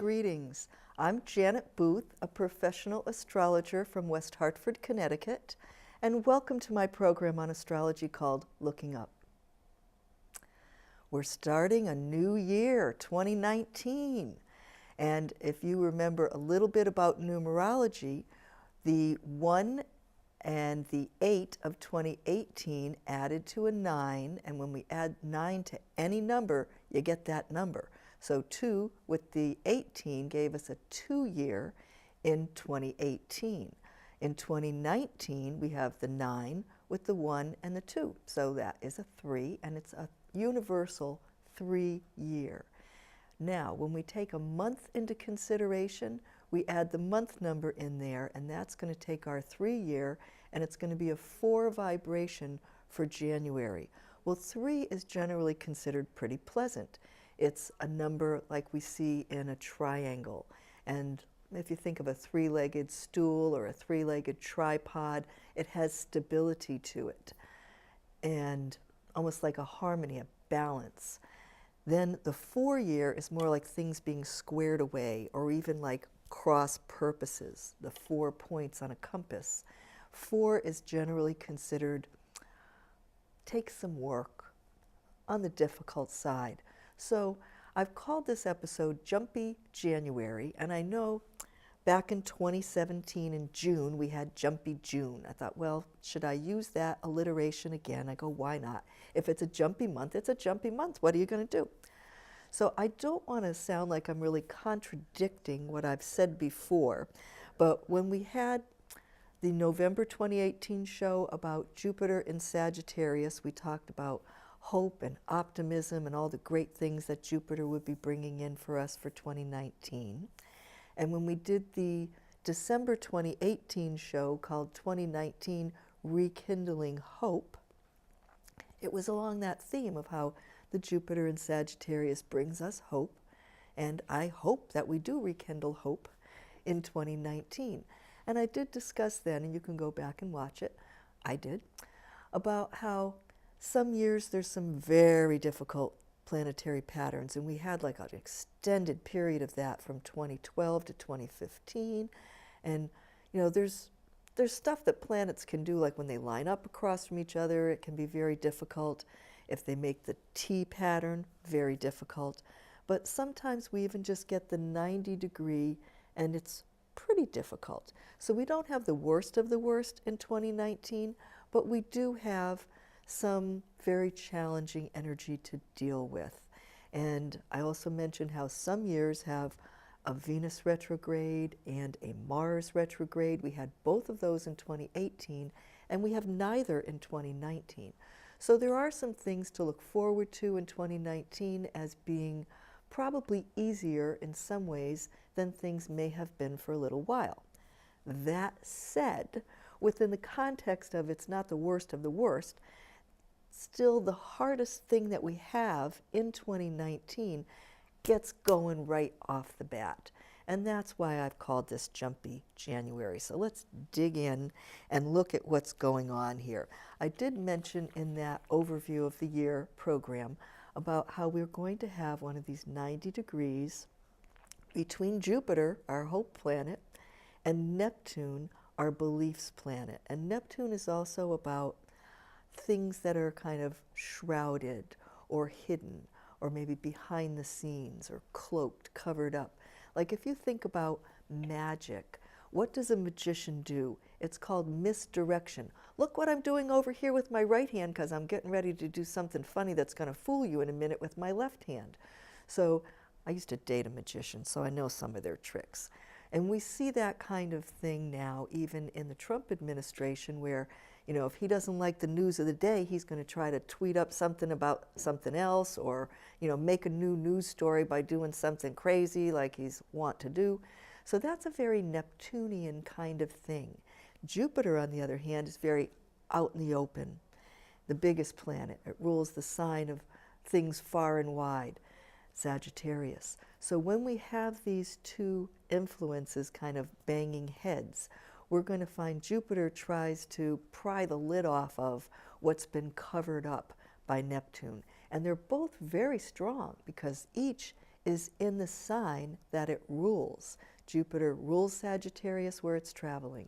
greetings. I'm Janet Booth, a professional astrologer from West Hartford, Connecticut, and welcome to my program on astrology called Looking Up. We're starting a new year, 2019, and if you remember a little bit about numerology, the 1 and the 8 of 2018 added to a 9, and when we add 9 to any number, you get that number. So 2 with the 18 gave us a 2-year in 2018. In 2019, we have the 9 with the 1 and the 2. So that is a 3, and it's a universal 3-year. Now, when we take a month into consideration, we add the month number in there, and that's going to take our 3-year, and it's going to be a 4 vibration for January. Well, 3 is generally considered pretty pleasant. It's a number like we see in a triangle. And if you think of a 3-legged stool or a 3-legged tripod, it has stability to it and almost like a harmony, a balance. Then the 4-year is more like things being squared away, or even like cross purposes, the 4 points on a compass. 4 is generally considered takes some work, on the difficult side. So I've called this episode Jumpy January, and I know back in 2017 in June we had Jumpy June. I thought, well, should I use that alliteration again? I go, why not? If it's a jumpy month, it's a jumpy month. What are you going to do? So I don't want to sound like I'm really contradicting what I've said before, but when we had the November 2018 show about Jupiter in Sagittarius, we talked about hope and optimism and all the great things that Jupiter would be bringing in for us for 2019. And when we did the December 2018 show called 2019 Rekindling Hope, it was along that theme of how the Jupiter in Sagittarius brings us hope, and I hope that we do rekindle hope in 2019. And I did discuss then, and you can go back and watch it, I did, about how some years there's some very difficult planetary patterns, and we had like an extended period of that from 2012 to 2015. And you know, there's stuff that planets can do, like when they line up across from each other, it can be very difficult. If they make the T pattern, very difficult. But sometimes we even just get the 90-degree, and it's pretty difficult. So we don't have the worst of the worst in 2019, but we do have some very challenging energy to deal with. And I also mentioned how some years have a Venus retrograde and a Mars retrograde. We had both of those in 2018, and we have neither in 2019. So there are some things to look forward to in 2019 as being probably easier in some ways than things may have been for a little while. That said, within the context of it's not the worst of the worst, still the hardest thing that we have in 2019 gets going right off the bat. And that's why I've called this Jumpy January. So let's dig in and look at what's going on here. I did mention in that overview of the year program about how we're going to have one of these 90 degrees between Jupiter, our hope planet, and Neptune, our beliefs planet. And Neptune is also about things that are kind of shrouded or hidden, or maybe behind the scenes or cloaked, covered up. Like if you think about magic, what does a magician do? It's called misdirection. Look what I'm doing over here with my right hand because I'm getting ready to do something funny that's going to fool you in a minute with my left hand. So I used to date a magician, so I know some of their tricks. And we see that kind of thing now even in the Trump administration where, you know, if he doesn't like the news of the day, he's going to try to tweet up something about something else, or, you know, make a new news story by doing something crazy like he's wont to do. So that's a very Neptunian kind of thing. Jupiter, on the other hand, is very out in the open, the biggest planet. It rules the sign of things far and wide, Sagittarius. So when we have these two influences kind of banging heads, we're going to find Jupiter tries to pry the lid off of what's been covered up by Neptune. And they're both very strong because each is in the sign that it rules. Jupiter rules Sagittarius where it's traveling.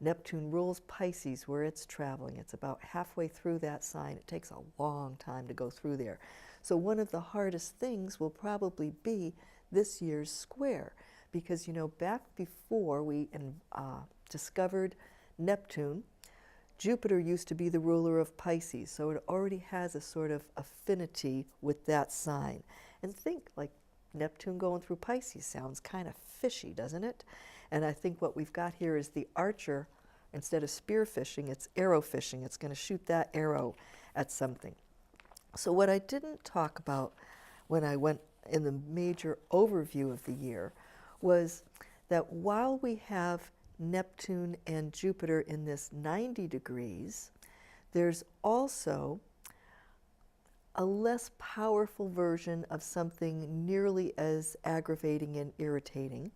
Neptune rules Pisces where it's traveling. It's about halfway through that sign. It takes a long time to go through there. So one of the hardest things will probably be this year's square, because, you know, back before we discovered Neptune, Jupiter used to be the ruler of Pisces, so it already has a sort of affinity with that sign. And think, like, Neptune going through Pisces sounds kind of fishy, doesn't it? And I think what we've got here is the archer, instead of spear fishing, it's arrow fishing. It's going to shoot that arrow at something. So what I didn't talk about when I went in the major overview of the year was that while we have Neptune and Jupiter in this 90 degrees, there's also a less powerful version of something nearly as aggravating and irritating,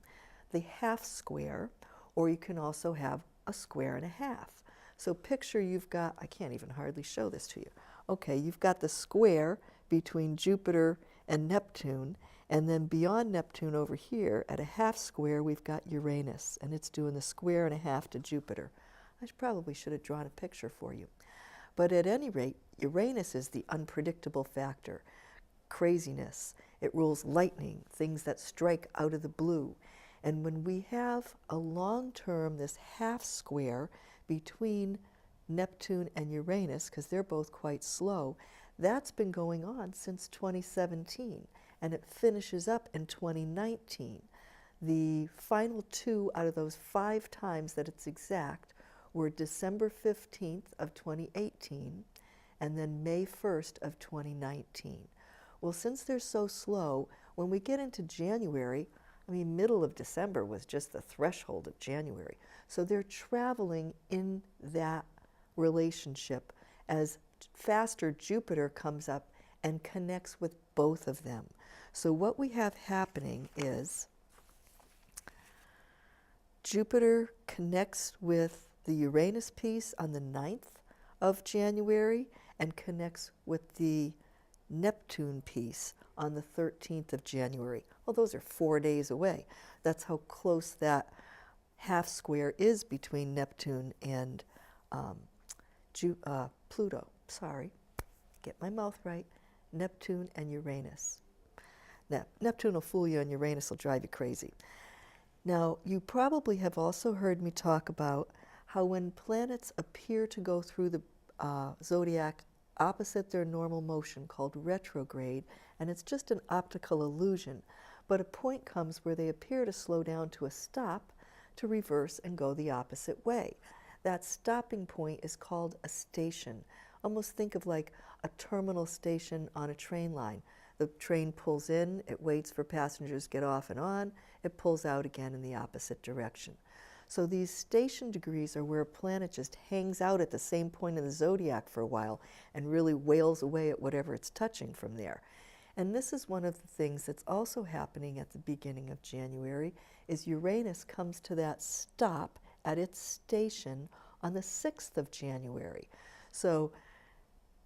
the half square, or you can also have a square and a half. So picture you've got, I can't even hardly show this to you. Okay, you've got the square between Jupiter and Neptune, and then beyond Neptune over here, at a half square, we've got Uranus, and it's doing the square and a half to Jupiter. I probably should have drawn a picture for you. But at any rate, Uranus is the unpredictable factor, craziness. It rules lightning, things that strike out of the blue. And when we have a long term, this half square between Neptune and Uranus, because they're both quite slow, that's been going on since 2017, and it finishes up in 2019. The final two out of those 5 times that it's exact were December 15th of 2018 and then May 1st of 2019. Well, since they're so slow, when we get into January, I mean, middle of December was just the threshold of January. So they're traveling in that relationship as faster Jupiter comes up and connects with both of them. So what we have happening is Jupiter connects with the Uranus piece on the 9th of January and connects with the Neptune piece on the 13th of January. Well, those are 4 days away. That's how close that half square is between Neptune and Pluto. Sorry, get my mouth right. Neptune and Uranus. Now, Neptune will fool you and Uranus will drive you crazy. Now, you probably have also heard me talk about how when planets appear to go through the zodiac opposite their normal motion, called retrograde, and it's just an optical illusion, but a point comes where they appear to slow down to a stop, to reverse and go the opposite way. That stopping point is called a station. Almost think of like a terminal station on a train line. The train pulls in, it waits for passengers to get off and on, it pulls out again in the opposite direction. So these station degrees are where a planet just hangs out at the same point in the zodiac for a while and really wails away at whatever it's touching from there. And this is one of the things that's also happening at the beginning of January, is Uranus comes to that stop at its station on the 6th of January. So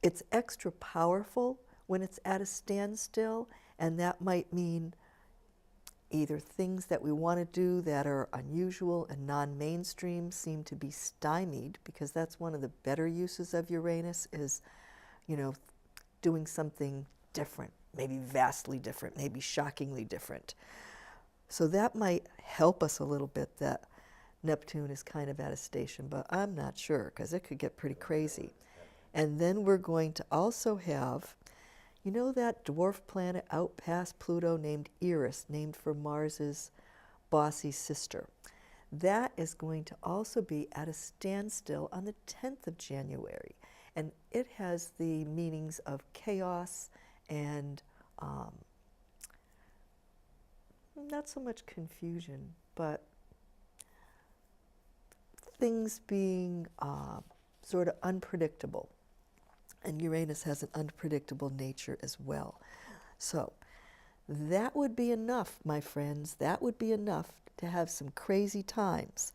it's extra powerful when it's at a standstill, and that might mean either things that we want to do that are unusual and non-mainstream seem to be stymied, because that's one of the better uses of Uranus is, you know, doing something different, maybe vastly different, maybe shockingly different. So that might help us a little bit that Neptune is kind of at a station, but I'm not sure because it could get pretty crazy. And then we're going to also have, you know, that dwarf planet out past Pluto named Eris, named for Mars's bossy sister. That is going to also be at a standstill on the 10th of January. And it has the meanings of chaos and not so much confusion, but things being sort of unpredictable. And Uranus has an unpredictable nature as well. So that would be enough, my friends. That would be enough to have some crazy times.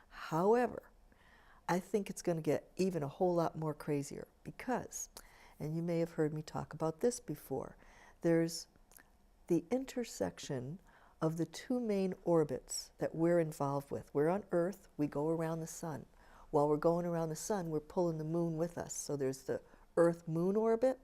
However, I think it's going to get even a whole lot more crazier because, and you may have heard me talk about this before, there's the intersection of the two main orbits that we're involved with. We're on Earth, we go around the sun. While we're going around the sun, we're pulling the moon with us. So there's the Earth-Moon orbit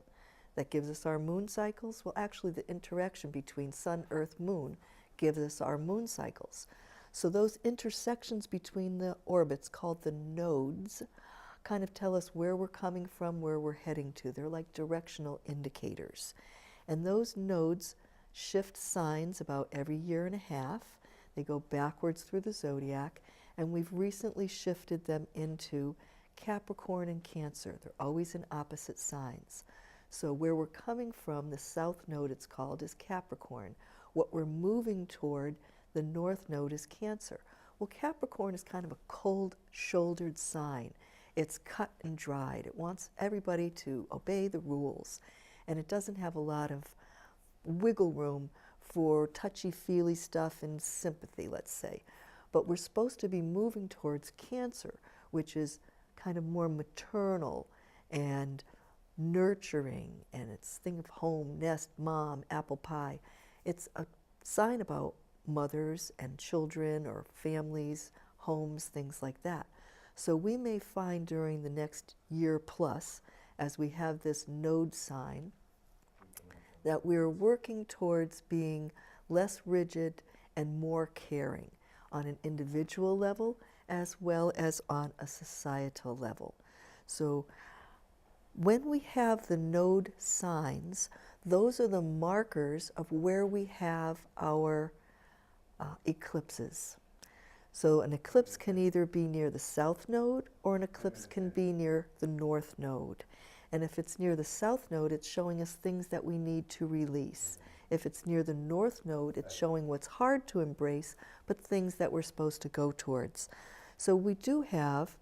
that gives us our moon cycles. Well, actually, the interaction between sun, Earth, moon gives us our moon cycles. So those intersections between the orbits, called the nodes, kind of tell us where we're coming from, where we're heading to. They're like directional indicators. And those nodes shift signs about every year and a half. They go backwards through the zodiac, and we've recently shifted them into Capricorn and Cancer. They're always in opposite signs. So where we're coming from, the south node it's called, is Capricorn. What we're moving toward, the north node, is Cancer. Well, Capricorn is kind of a cold-shouldered sign. It's cut and dried. It wants everybody to obey the rules, and it doesn't have a lot of wiggle room for touchy-feely stuff and sympathy, let's say. But we're supposed to be moving towards Cancer, which is kind of more maternal and nurturing, and it's think of home, nest, mom, apple pie. It's a sign about mothers and children or families, homes, things like that. So we may find during the next year plus, as we have this node sign, that we're working towards being less rigid and more caring on an individual level as well as on a societal level. So when we have the node signs, those are the markers of where we have our eclipses. So an eclipse can either be near the south node or an eclipse can be near the north node. And if it's near the south node, it's showing us things that we need to release. If it's near the north node, it's showing what's hard to embrace, but things that we're supposed to go towards. So we do have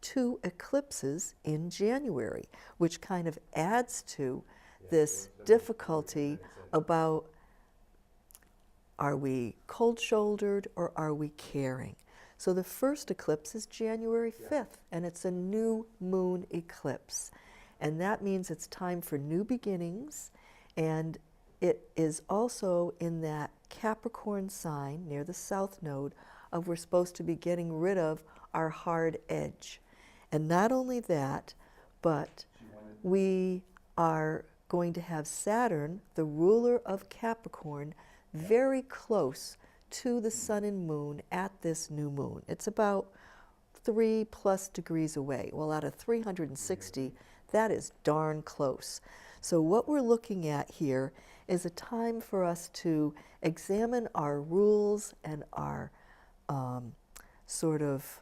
2 eclipses in January, which kind of adds to this difficulty about, are we cold-shouldered or are we caring? So the first eclipse is January 5th, and it's a new moon eclipse. And that means it's time for new beginnings, and it is also in that Capricorn sign near the south node of we're supposed to be getting rid of our hard edge. And not only that, but we are going to have Saturn, the ruler of Capricorn, very close to the sun and moon at this new moon. It's about 3+ degrees away. Well, out of 360, that is darn close. So what we're looking at here is a time for us to examine our rules and our sort of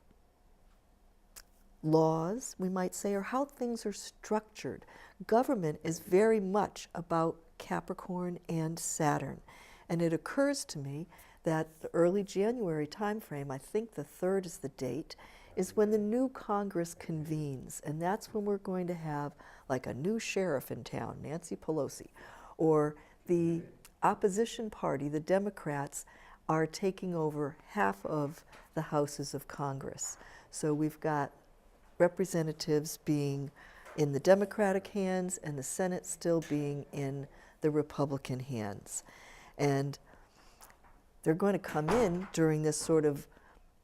laws, we might say, or how things are structured. Government is very much about Capricorn and Saturn. And it occurs to me that the early January timeframe, I think the 3rd is the date, is when the new Congress convenes. And that's when we're going to have like a new sheriff in town, Nancy Pelosi, or the opposition party, the Democrats, are taking over half of the houses of Congress. So we've got representatives being in the Democratic hands and the Senate still being in the Republican hands. And they're going to come in during this sort of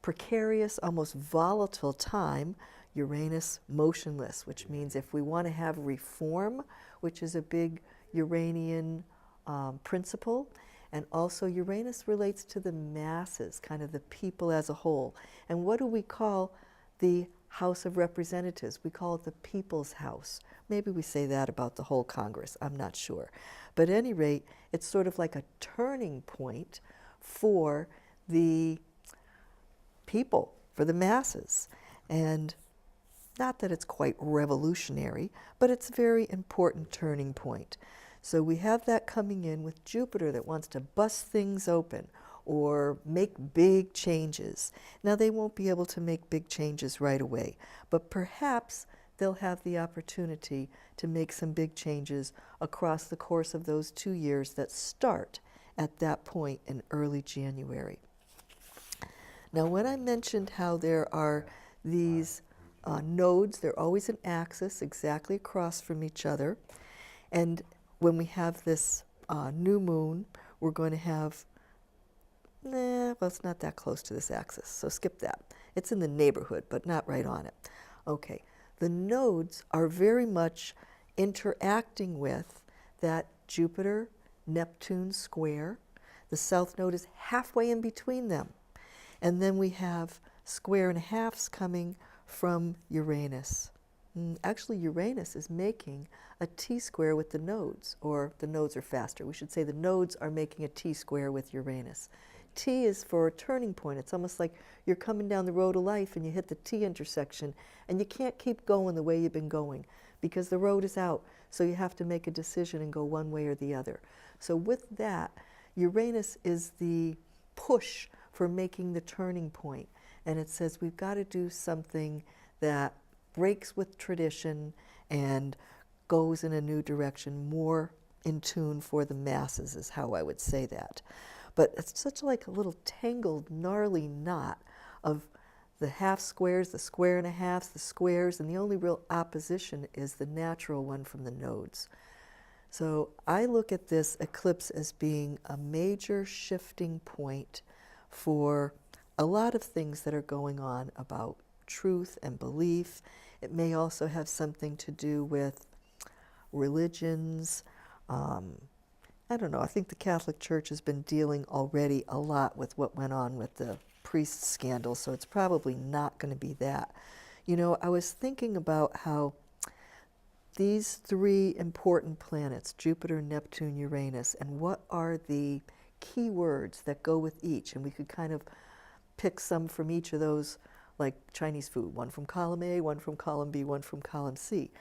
precarious, almost volatile time, Uranus motionless, which means if we want to have reform, which is a big Uranian principle, and also Uranus relates to the masses, kind of the people as a whole. And what do we call the House of Representatives? We call it the People's House. Maybe we say that about the whole Congress, I'm not sure. But at any rate, it's sort of like a turning point for the people, for the masses. And not that it's quite revolutionary, but it's a very important turning point. So we have that coming in with Jupiter that wants to bust things open or make big changes. Now, they won't be able to make big changes right away, but perhaps they'll have the opportunity to make some big changes across the course of those 2 years that start at that point in early January. Now, when I mentioned how there are these nodes, they're always an axis exactly across from each other, and when we have this new moon, we're going to have, well, it's not that close to this axis, so skip that. It's in the neighborhood, but not right on it. Okay, the nodes are very much interacting with that Jupiter-Neptune square. The south node is halfway in between them. And then we have square and halves coming from Uranus. Actually, Uranus is making a T-square with the nodes, or the nodes are faster. We should say the nodes are making a T-square with Uranus. T is for a turning point. It's almost like you're coming down the road of life and you hit the T intersection and you can't keep going the way you've been going because the road is out. So you have to make a decision and go one way or the other. So with that, Uranus is the push for making the turning point. And it says we've got to do something that breaks with tradition and goes in a new direction, more in tune for the masses is how I would say that. But it's such like a little tangled, gnarly knot of the half squares, the square and a halves, the squares, and the only real opposition is the natural one from the nodes. So I look at this eclipse as being a major shifting point for a lot of things that are going on about truth and belief. It may also have something to do with religions. I don't know, I think the Catholic Church has been dealing already a lot with what went on with the priest scandal, so it's probably not going to be that. You know, I was thinking about how these three important planets, Jupiter, Neptune, Uranus, and what are the key words that go with each, and we could kind of pick some from each of those, like Chinese food, one from column A, one from column B, one from column C.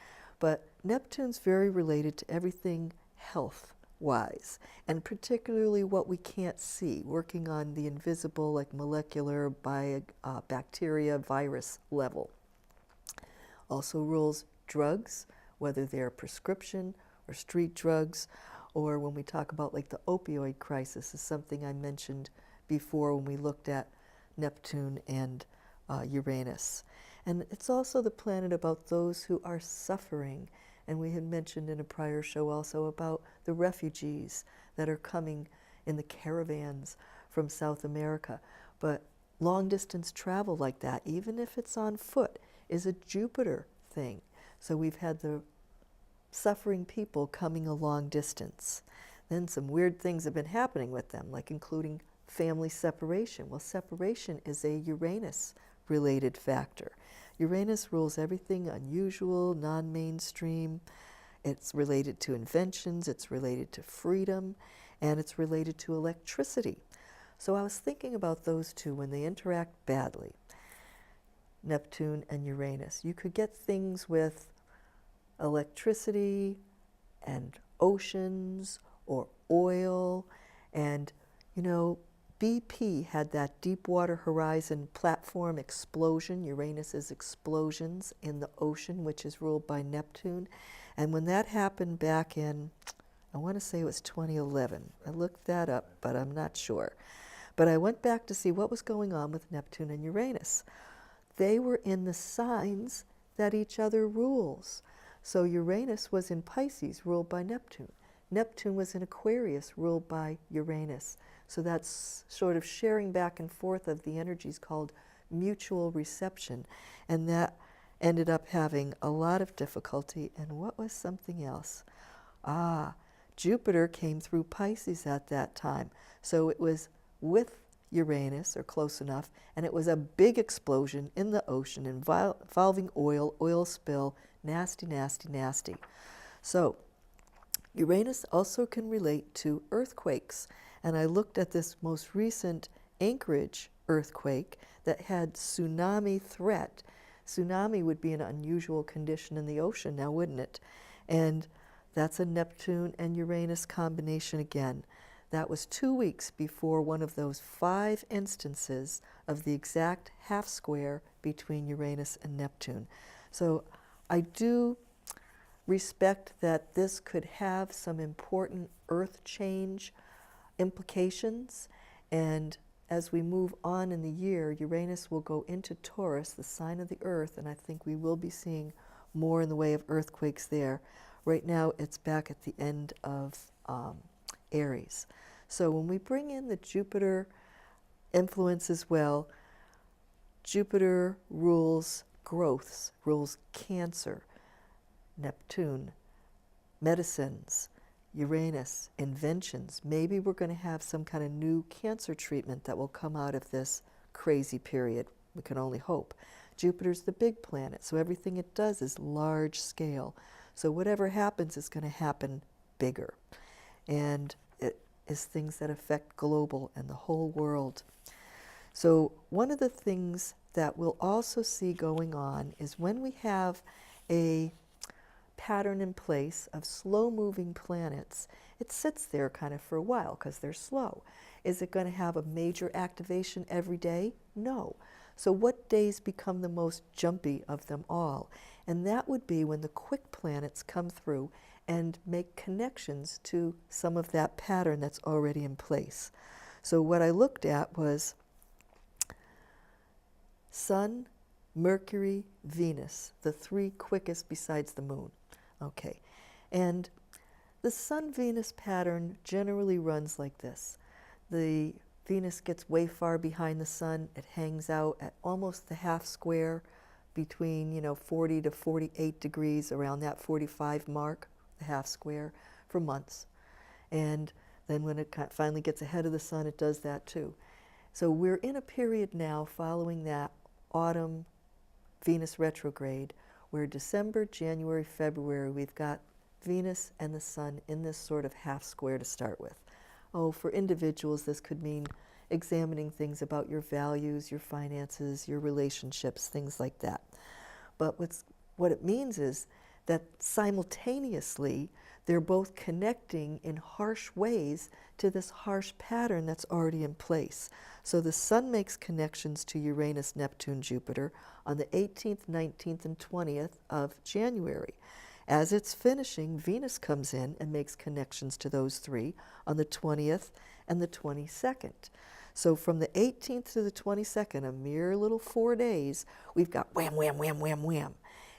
But Neptune's very related to everything health-wise, and particularly what we can't see, working on the invisible, like molecular, bacteria, virus level. Also rules drugs, whether they're prescription or street drugs, or when we talk about like the opioid crisis is something I mentioned before when we looked at Neptune and Uranus. And it's also the planet about those who are suffering. And we had mentioned in a prior show also about the refugees that are coming in the caravans from South America. But long distance travel like that, even if it's on foot, is a Jupiter thing. So we've had the suffering people coming a long distance. Then some weird things have been happening with them, like including family separation. Well, separation is a Uranus-related factor. Uranus rules everything unusual, non-mainstream. It's related to inventions, it's related to freedom, and it's related to electricity. So I was thinking about those two when they interact badly, Neptune and Uranus. You could get things with electricity and oceans or oil, and you know, BP had that Deepwater Horizon platform explosion, Uranus's explosions in the ocean, which is ruled by Neptune. And when that happened back in, I want to say it was 2011. I looked that up, but I'm not sure. But I went back to see what was going on with Neptune and Uranus. They were in the signs that each other rules. So Uranus was in Pisces, ruled by Neptune. Neptune was in Aquarius, ruled by Uranus. So that's sort of sharing back and forth of the energies called mutual reception. And that ended up having a lot of difficulty. And what was something else? Jupiter came through Pisces at that time. So it was with Uranus, or close enough, and it was a big explosion in the ocean involving oil spill, nasty, nasty, nasty. So Uranus also can relate to earthquakes. And I looked at this most recent Anchorage earthquake that had tsunami threat. Tsunami would be an unusual condition in the ocean now, wouldn't it? And that's a Neptune and Uranus combination again. That was 2 weeks before one of those 5 instances of the exact half square between Uranus and Neptune. So I do respect that this could have some important earth change implications, and as we move on in the year, Uranus will go into Taurus, the sign of the earth, and I think we will be seeing more in the way of earthquakes there. Right now it's back at the end of Aries. So when we bring in the Jupiter influence as well, Jupiter rules growths, rules cancer, Neptune, medicines, Uranus, inventions. Maybe we're going to have some kind of new cancer treatment that will come out of this crazy period. We can only hope. Jupiter's the big planet, so everything it does is large scale. So whatever happens is going to happen bigger. And it is things that affect global and the whole world. So one of the things that we'll also see going on is when we have a pattern in place of slow-moving planets, it sits there kind of for a while because they're slow. Is it going to have a major activation every day? No. So what days become the most jumpy of them all? And that would be when the quick planets come through and make connections to some of that pattern that's already in place. So what I looked at was Sun, Mercury, Venus, the three quickest besides the moon. Okay, and the Sun-Venus pattern generally runs like this. The Venus gets way far behind the Sun. It hangs out at almost the half square between, 40 to 48 degrees, around that 45 mark, the half square, for months. And then when it finally gets ahead of the Sun, it does that too. So we're in a period now following that autumn Venus retrograde where December, January, February, we've got Venus and the Sun in this sort of half square to start with. Oh, for individuals, this could mean examining things about your values, your finances, your relationships, things like that. But what it means is that simultaneously, they're both connecting in harsh ways to this harsh pattern that's already in place. So the Sun makes connections to Uranus, Neptune, Jupiter on the 18th, 19th, and 20th of January. As it's finishing, Venus comes in and makes connections to those three on the 20th and the 22nd. So from the 18th to the 22nd, a mere little 4 days, we've got wham, wham, wham, wham, wham.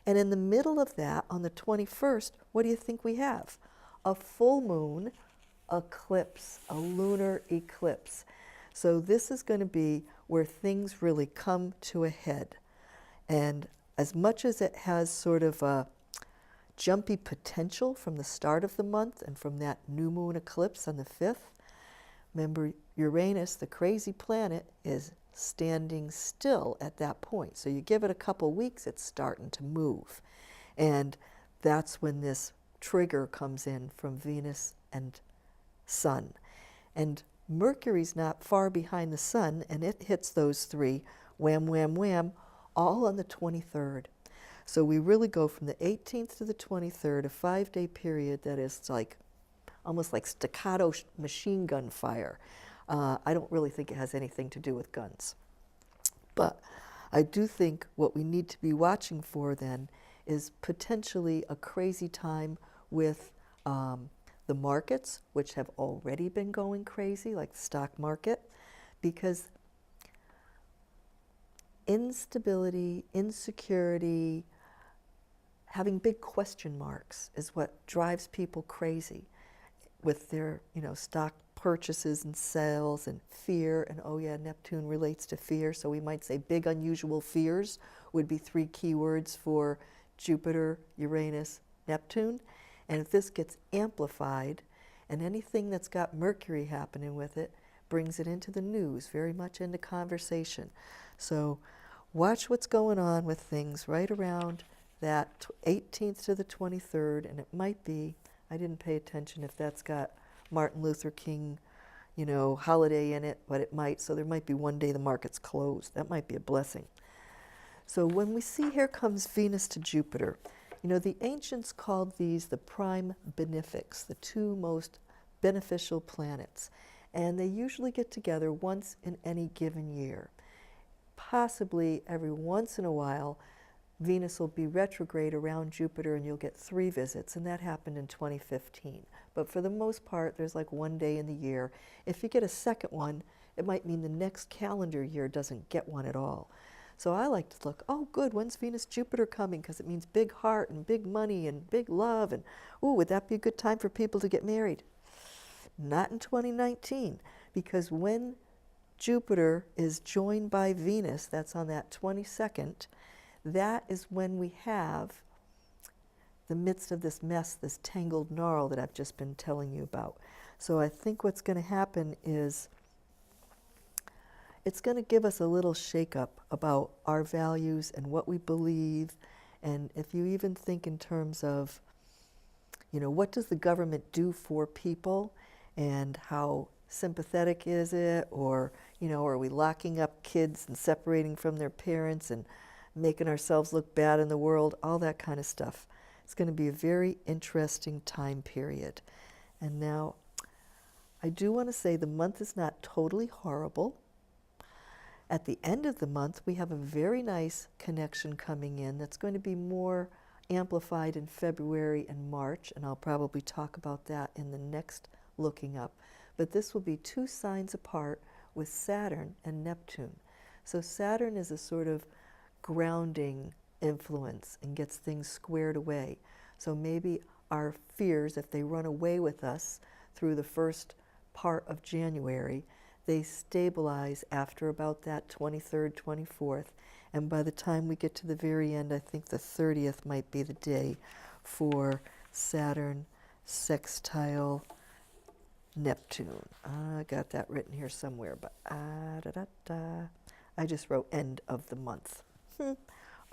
And in the middle of that, on the 21st, what do you think we have? A full moon eclipse, a lunar eclipse. So this is going to be where things really come to a head. And as much as it has sort of a jumpy potential from the start of the month and from that new moon eclipse on the 5th, remember Uranus, the crazy planet, is standing still at that point. So you give it a couple weeks, it's starting to move. And that's when this trigger comes in from Venus and Sun. And Mercury's not far behind the Sun, and it hits those three, wham, wham, wham, all on the 23rd. So we really go from the 18th to the 23rd, a 5-day period that is like almost like staccato machine gun fire. I don't really think it has anything to do with guns. But I do think what we need to be watching for then is potentially a crazy time with the markets, which have already been going crazy, like the stock market, because instability, insecurity, having big question marks is what drives people crazy with their, stock purchases and sales and fear. And oh yeah, Neptune relates to fear. So we might say big unusual fears would be 3 keywords for Jupiter, Uranus, Neptune. And if this gets amplified and anything that's got Mercury happening with it brings it into the news, very much into conversation. So watch what's going on with things right around that 18th to the 23rd, and it might be, I didn't pay attention if that's got Martin Luther King, holiday in it, but it might. So there might be one day the market's closed. That might be a blessing. So when we see here comes Venus to Jupiter, the ancients called these the prime benefics, the 2 most beneficial planets. And they usually get together once in any given year. Possibly every once in a while, Venus will be retrograde around Jupiter and you'll get 3 visits, and that happened in 2015. But for the most part, there's like 1 day in the year. If you get a second one, it might mean the next calendar year doesn't get one at all. So I like to look, oh good, when's Venus-Jupiter coming? Because it means big heart and big money and big love. And ooh, would that be a good time for people to get married? Not in 2019, because when Jupiter is joined by Venus, that's on that 22nd, that is when we have the midst of this mess, this tangled gnarl that I've just been telling you about. So I think what's going to happen is it's going to give us a little shakeup about our values and what we believe. And if you even think in terms of, what does the government do for people and how sympathetic is it? Or, are we locking up kids and separating from their parents and making ourselves look bad in the world? All that kind of stuff. It's going to be a very interesting time period. And now, I do want to say the month is not totally horrible. At the end of the month, we have a very nice connection coming in that's going to be more amplified in February and March, and I'll probably talk about that in the next Looking Up. But this will be 2 signs apart with Saturn and Neptune. So Saturn is a sort of grounding influence and gets things squared away. So maybe our fears, if they run away with us through the first part of January, they stabilize after about that 23rd, 24th. And by the time we get to the very end, I think the 30th might be the day for Saturn sextile Neptune. I got that written here somewhere, but I just wrote end of the month.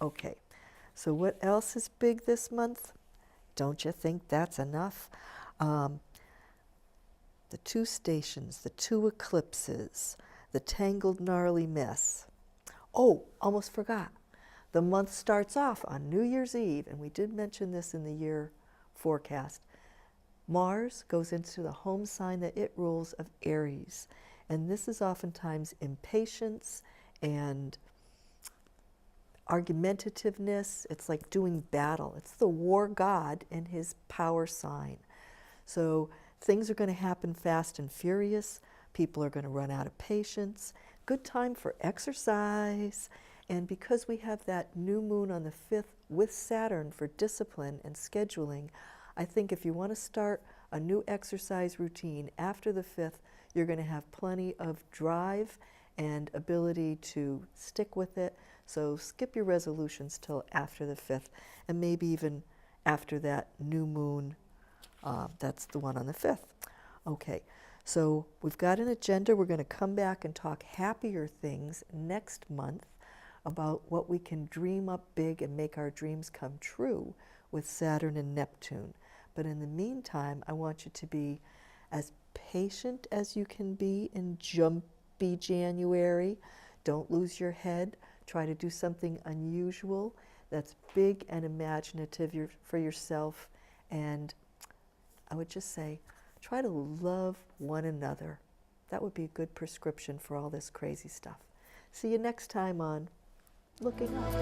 Okay, so what else is big this month? Don't you think that's enough? The 2 stations, the 2 eclipses, the tangled, gnarly mess. Oh, almost forgot. The month starts off on New Year's Eve, and we did mention this in the year forecast. Mars goes into the home sign that it rules of Aries, and this is oftentimes impatience and argumentativeness. It's like doing battle. It's the war god in his power sign. So things are going to happen fast and furious. People are going to run out of patience. Good time for exercise. And because we have that new moon on the 5th with Saturn for discipline and scheduling, I think if you want to start a new exercise routine after the 5th, you're going to have plenty of drive and ability to stick with it. So skip your resolutions till after the 5th, and maybe even after that new moon. That's the one on the 5th. Okay, so we've got an agenda. We're going to come back and talk happier things next month about what we can dream up big and make our dreams come true with Saturn and Neptune. But in the meantime, I want you to be as patient as you can be in Jumpy January. Don't lose your head. Try to do something unusual that's big and imaginative for yourself. And I would just say, try to love one another. That would be a good prescription for all this crazy stuff. See you next time on Looking Up.